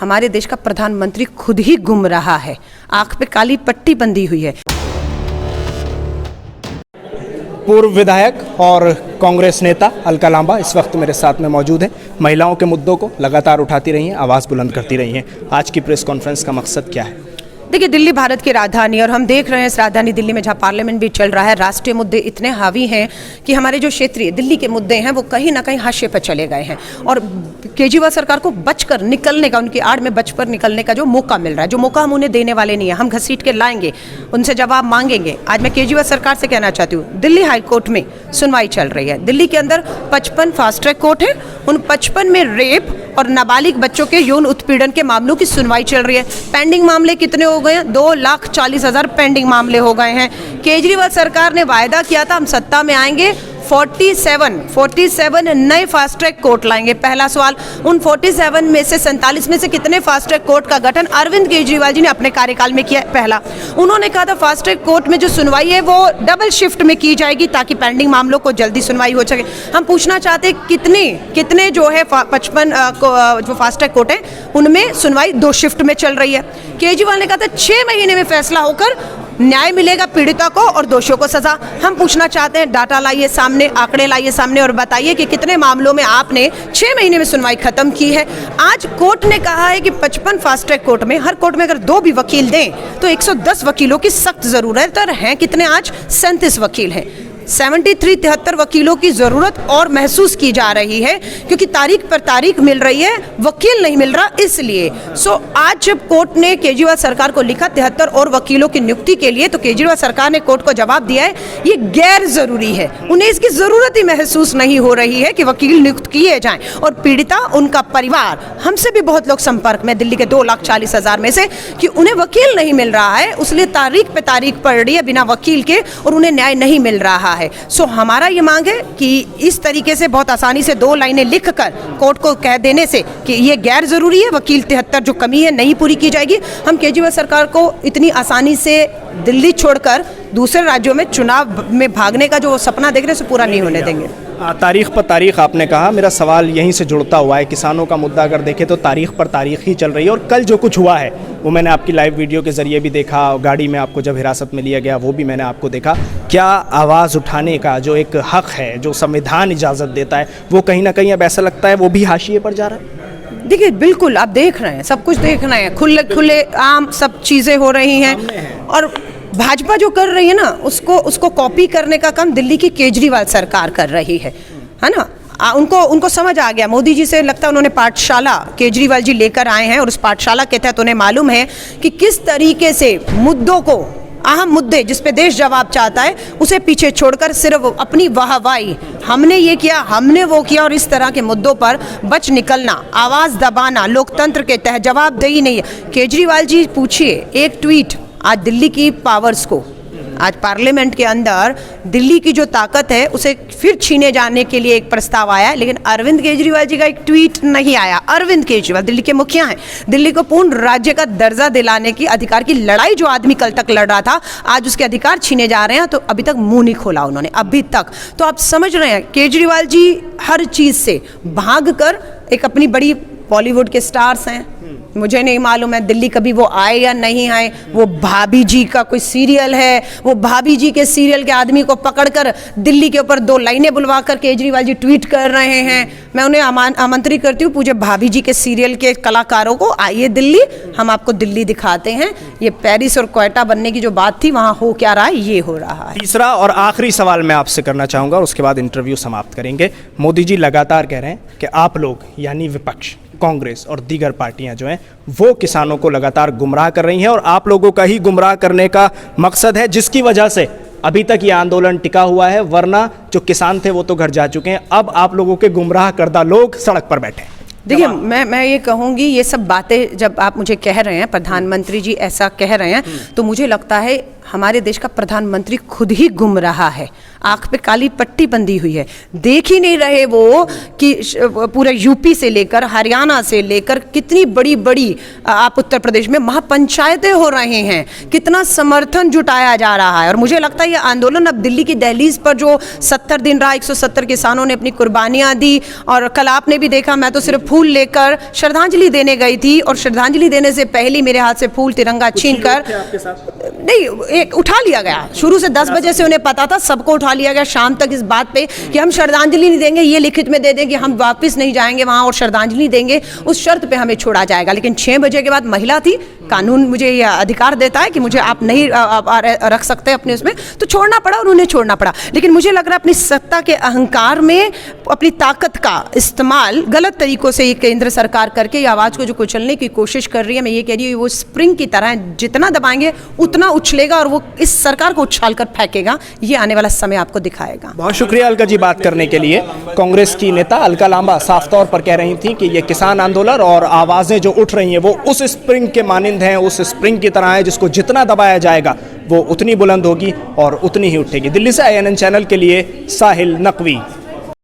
हमारे देश का प्रधानमंत्री खुद ही गुम रहा है, आंख पे काली पट्टी बंधी हुई है। पूर्व विधायक और कांग्रेस नेता अलका लांबा इस वक्त मेरे साथ में मौजूद हैं। महिलाओं के मुद्दों को लगातार उठाती रही हैं, आवाज़ बुलंद करती रही हैं। आज की प्रेस कॉन्फ्रेंस का मकसद क्या है? देखिए, दिल्ली भारत की राजधानी, और हम देख रहे हैं इस राजधानी दिल्ली में जहाँ पार्लियामेंट भी चल रहा है, राष्ट्रीय मुद्दे इतने हावी हैं कि हमारे जो क्षेत्रीय दिल्ली के मुद्दे हैं वो कहीं ना कहीं हाशिए पर चले गए हैं। और केजरीवाल सरकार को बचकर निकलने का, उनकी आड़ में बचकर निकलने का जो मौका मिल रहा है, जो मौका हम उन्हें देने वाले नहीं है, हम घसीट के लाएंगे, उनसे जवाब मांगेंगे। आज मैं केजरीवाल सरकार से कहना चाहती हूँ, दिल्ली हाई कोर्ट में सुनवाई चल रही है। दिल्ली के अंदर 55 फास्ट ट्रैक कोर्ट है, उन 55 में रेप और नाबालिग बच्चों के यौन उत्पीड़न के मामलों की सुनवाई चल रही है। पेंडिंग मामले कितने हो गए हैं? 2,40,000 पेंडिंग मामले हो गए हैं। केजरीवाल सरकार ने वायदा किया था हम सत्ता में आएंगे 47 नए फास्ट ट्रैक कोर्ट लाएंगे। पहला सवाल, उन 47 में से 47 में से कितने फास्ट ट्रैक कोर्ट का गठन अरविंद केजरीवाल जी ने अपने कार्यकाल में किया? पहला, उन्होंने कहा था फास्ट ट्रैक कोर्ट में जो सुनवाई है वो डबल शिफ्ट में की जाएगी ताकि पेंडिंग मामलों को जल्दी सुनवाई हो सके। हम पूछना चाहते हैं कितने जो है 55 जो फास्ट ट्रैक कोर्ट है उनमें सुनवाई 2 शिफ्ट में चल रही है। केजरीवाल ने कहा था 6 महीने में फैसला होकर न्याय मिलेगा पीड़िता को और दोषियों को सजा। हम पूछना चाहते हैं, डाटा लाइए सामने, आंकड़े लाइए सामने और बताइए कि कितने मामलों में आपने 6 महीने में सुनवाई खत्म की है। आज कोर्ट ने कहा है कि 55 फास्ट ट्रैक कोर्ट में, हर कोर्ट में अगर 2 भी वकील दें तो 110 वकीलों की सख्त जरूरत है। कितने? आज 37 वकील हैं। 73 वकीलों की जरूरत और महसूस की जा रही है क्योंकि तारीख पर तारीख मिल रही है, वकील नहीं मिल रहा। इसलिए आज जब कोर्ट ने केजरीवाल सरकार को लिखा 73 और वकीलों की नियुक्ति के लिए, तो केजरीवाल सरकार ने कोर्ट को जवाब दिया है ये गैर जरूरी है, उन्हें इसकी जरूरत ही महसूस नहीं हो रही है कि वकील नियुक्त किए जाएं। और पीड़िता, उनका परिवार, हमसे भी बहुत लोग संपर्क में दिल्ली के 2,40,000 में से, कि उन्हें वकील नहीं मिल रहा है, उसलिए तारीख पे तारीख पड़ रही है बिना वकील के और उन्हें न्याय नहीं मिल रहा है। हमारा ये मांग है कि इस तरीके से बहुत आसानी से 2 लाइनें लिखकर कोर्ट को कह देने से कि ये गैर जरूरी है, वकील 73 जो कमी है नहीं पूरी की जाएगी। हम केजरीवाल सरकार को इतनी आसानी से दिल्ली छोड़कर दूसरे राज्यों में चुनाव में भागने का जो सपना देख रहे हैं पूरा नहीं होने देंगे। तारीख पर तारीख आपने कहा, मेरा सवाल यहीं से जुड़ता हुआ है। किसानों का मुद्दा अगर देखें तो तारीख पर तारीख ही चल रही है और कल जो कुछ हुआ है वो मैंने आपकी लाइव वीडियो के ज़रिए भी देखा, गाड़ी में आपको जब हिरासत में लिया गया वो भी मैंने आपको देखा। क्या आवाज़ उठाने का जो एक हक़ है, जो संविधान इजाज़त देता है, वो कहीं ना कहीं अब ऐसा लगता है वो भी हाशिए पर जा रहा है? देखिए, बिल्कुल आप देख रहे हैं, सब कुछ देख रहे हैं, खुले आम सब चीज़ें हो रही हैं। और भाजपा जो कर रही है ना, उसको कॉपी करने का काम दिल्ली की केजरीवाल सरकार कर रही है ना। उनको समझ आ गया, मोदी जी से लगता है उन्होंने पाठशाला केजरीवाल जी लेकर आए हैं और उस पाठशाला के तहत उन्हें मालूम है कि किस तरीके से मुद्दों को, अहम मुद्दे जिस पे देश जवाब चाहता है, उसे पीछे छोड़कर सिर्फ अपनी वाहवाही, हमने ये किया, हमने वो किया, और इस तरह के मुद्दों पर बच निकलना, आवाज़ दबाना लोकतंत्र के तहत जवाबदेही नहीं है। केजरीवाल जी पूछिए, एक ट्वीट आज दिल्ली की पावर्स को, आज पार्लियामेंट के अंदर दिल्ली की जो ताकत है उसे फिर छीने जाने के लिए एक प्रस्ताव आया, लेकिन अरविंद केजरीवाल जी का एक ट्वीट नहीं आया। अरविंद केजरीवाल दिल्ली के मुखिया हैं, दिल्ली को पूर्ण राज्य का दर्जा दिलाने की अधिकार की लड़ाई जो आदमी कल तक लड़ रहा था, आज उसके अधिकार छीने जा रहे हैं, तो अभी तक मुंह नहीं खोला उन्होंने, अभी तक। तो आप समझ रहे हैं केजरीवाल जी हर चीज़ से भाग कर, एक अपनी बड़ी बॉलीवुड के स्टार्स हैं, मुझे नहीं मालूम है दिल्ली कभी वो आए या नहीं आए, वो भाभी जी का कोई सीरियल है, वो भाभी जी के सीरियल के आदमी को पकड़कर दिल्ली के ऊपर 2 लाइनें बुलवाकर केजरीवाल जी ट्वीट कर रहे हैं। मैं उन्हें आमंत्रित करती हूँ, पूछे भाभी जी के सीरियल के कलाकारों को, आइए दिल्ली, हम आपको दिल्ली दिखाते हैं। ये पेरिस और क्वेटा बनने की जो बात थी, वहाँ हो क्या रहा है, ये हो रहा है। तीसरा और आखिरी सवाल मैं आपसे करना चाहूँगा, उसके बाद इंटरव्यू समाप्त करेंगे। मोदी जी लगातार कह रहे हैं कि आप लोग यानी विपक्ष, कांग्रेस और दीगर पार्टियां जो हैं वो किसानों को लगातार गुमराह कर रही हैं और आप लोगों का ही गुमराह करने का मकसद है, जिसकी वजह से अभी तक ये आंदोलन टिका हुआ है, वरना जो किसान थे वो तो घर जा चुके हैं। अब आप लोगों के गुमराह करदा लोग सड़क पर बैठे हैं। देखिए, मैं ये कहूँगी, ये सब बातें जब आप मुझे कह रहे हैं, प्रधानमंत्री जी ऐसा कह रहे हैं, तो मुझे लगता है हमारे देश का प्रधानमंत्री खुद ही गुम रहा है, आंख पे काली पट्टी बंधी हुई है। देख ही नहीं रहे वो कि पूरे यूपी से लेकर हरियाणा से लेकर कितनी बड़ी बड़ी आप उत्तर प्रदेश में महापंचायतें हो रहे हैं, कितना समर्थन जुटाया जा रहा है। और मुझे लगता है ये आंदोलन अब दिल्ली की दहलीज पर जो 70 दिन रहा, 170 किसानों ने अपनी कुर्बानियां दी, और कल आपने भी देखा मैं तो सिर्फ फूल लेकर श्रद्धांजलि देने गई थी, और श्रद्धांजलि देने से पहले मेरे हाथ से फूल तिरंगा छीनकर नहीं एक उठा लिया गया। शुरू से 10 बजे से उन्हें पता था, सबको उठा लिया गया शाम तक इस बात पे कि हम श्रद्धांजलि नहीं देंगे, ये लिखित में दे देंगे, हम वापस नहीं जाएंगे वहां और श्रद्धांजलि देंगे, उस शर्त पे हमें छोड़ा जाएगा। लेकिन 6 बजे के बाद महिला थी, कानून मुझे यह अधिकार देता है कि मुझे आप नहीं रख सकते अपने उसमें, तो छोड़ना पड़ा और उन्हें छोड़ना पड़ा। लेकिन मुझे लग रहा है अपनी सत्ता के अहंकार में अपनी ताकत का इस्तेमाल गलत तरीकों से ये केंद्र सरकार करके ये आवाज़ को जो कुचलने की कोशिश कर रही है, मैं ये कह रही हूँ वो स्प्रिंग की तरह जितना दबाएंगे उतना उछलेगा और वो इस सरकार को उछाल कर फेंकेगा। ये आने वाला समय आपको दिखाएगा। बहुत शुक्रिया अलका जी बात करने के लिए। कांग्रेस की नेता अलका लांबा साफ तौर पर कह रही थी कि ये किसान आंदोलन और आवाज़ें जो उठ रही हैं वो उस स्प्रिंग के मानिंद हैं, उस स्प्रिंग की तरह है जिसको जितना दबाया जाएगा वो उतनी बुलंद होगी और उतनी ही उठेगी। दिल्ली से INN चैनल के लिए साहिल नकवी।